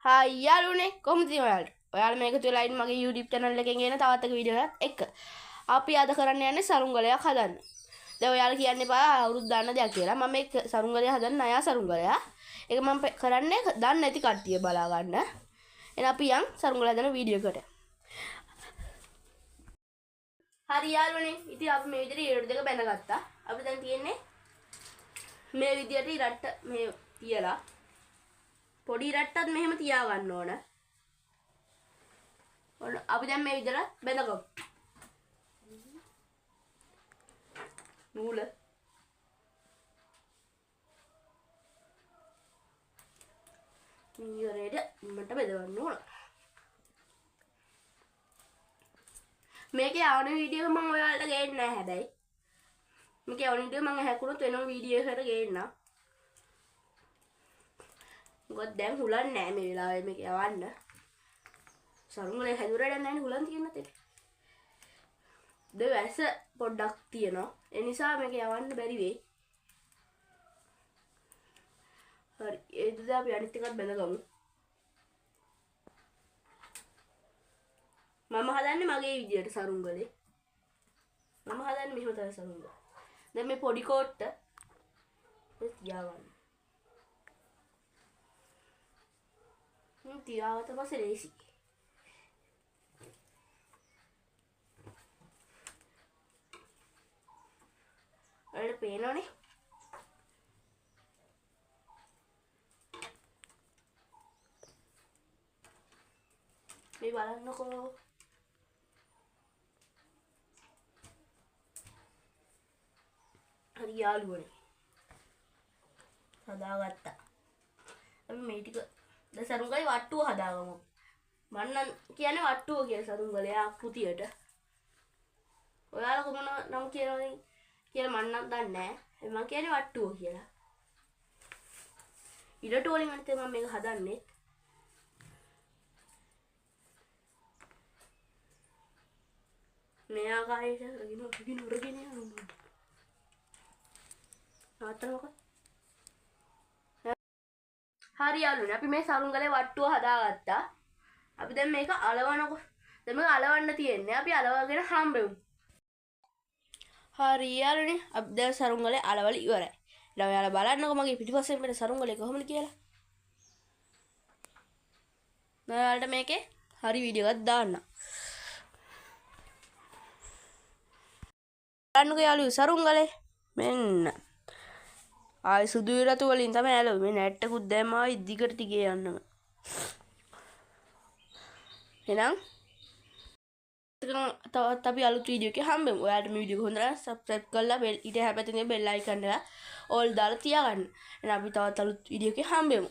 Hi යාළුවනේ කොහොමද ඔයාලට? ඔයාලා මේක තුල ලයින් මගේ YouTube channel එකෙන් එන තවත් එක වීඩියෝ එකක් එක්ක. අපි අද කරන්න යන්නේ සරුංගලයක් හදන්න. දැන් ඔයාලා කියන්න එපා අවුරුදු දාන්න දෙයක් කියලා. මම මේ සරුංගලය හදන්න නයා සරුංගලයක්. ඒක මම කරන්නේ දන්නේ නැති කට්ටිය බලා ගන්න. එහෙනම් අපි යන් සරුංගලය හදන වීඩියෝ එකට. හරි යාළුවනේ. ඉතින් අපි මේ විදිහට ඊරොඩ දෙක බැඳගත්තා. අපි දැන් තියෙන්නේ මේ විදිහට ඉරට්ට මේ තියලා පොඩි රට්ටත් මෙහෙම තියා ගන්න ඕන. ඔන්න අපි දැන් මේ විදිහට බැඳගමු. නූල මීරේට මට බෙදවන්න ඕන. මේකේ ආවන වීඩියෝ මම ඔයාලට ගේන්නේ නැහැ හැබැයි. මේකේ ආවන වීඩියෝ මම හැකුණොත් වෙනම වීඩියෝ එකකට ගේන්නම්. මොකද දැන් හුලන් නැහැ මේ වෙලාවේ මේක යවන්න. සරුංගලේ හැදුරට නැහැ හුලන් තියෙනත් ඒක. වැස්ස පොඩ්ඩක් තියෙනවා. ඒ නිසා මේක යවන්න බැරි වෙයි. හරි ඒ දුද අපි අනිත් එකත් බැඳගමු. මම හදන්නේ මගේ විදියට සරුංගලේ. මම හදන්නේ මෙහෙම තමයි සරුංගල. දැන් මේ පොඩි කෝට්ට තියාගන්න. තියාගත්ත පස්සේ ලේසි. ඔයාලට පේනවනේ. මේ බලන්නකෝ. හරි යාළුවනේ. හදාගත්තා. අපි මේ ටික දැන් සරුංගලේ වට්ටුව හදාගමු. මන්නම් කියන්නේ වට්ටුව කියලා සරුංගලේ පුතියට. ඔයාලා කොහොම නම් කියනවද කියලා මන්නම් දන්නේ නැහැ. මම කියන්නේ වට්ටුව කියලා. ඉරට වලින් අනිත් මම මේක හදන්නේ. මේ ආකාරයට රගින යනවා. නාතරවක හරි යාළුවනේ අපි මේ සරුංගලේ වට්ටුව හදාගත්තා. අපි දැන් මේක අලවනකො. දැන් මේක අලවන්න තියෙන්නේ. අපි අලවගෙන හම්බෙමු. හරි යාළුවනේ අපි දැන් සරුංගලේ අලවල ඉවරයි. ඊළඟ ඔයාලා බලන්නකෝ මගේ පිටිපස්සෙන් මෙතන සරුංගලේ කොහොමද කියලා. මම ඔයාලට මේකේ හරි වීඩියෝ එකක් දාන්නම්. බලන්නකෝ යාළුවෝ සරුංගලේ මෙන්න. ආයි සුදු රතු වලින් තමයි ඇලුවේ. මේ නැට්ටකුත් දැම්මා දිගට දිගේ යන්නම. එහෙනම් තවත් අපි අලුත් වීඩියෝ එකක් හම්බෙමු. ඔයාලට මේ වීඩියෝ එක හොඳ නම් subscribe කරලා bell ඊට හැපැතිනේ bell icon එක all දාලා තියාගන්න. එහෙනම් අපි තවත් අලුත් වීඩියෝ එකක් හම්බෙමු.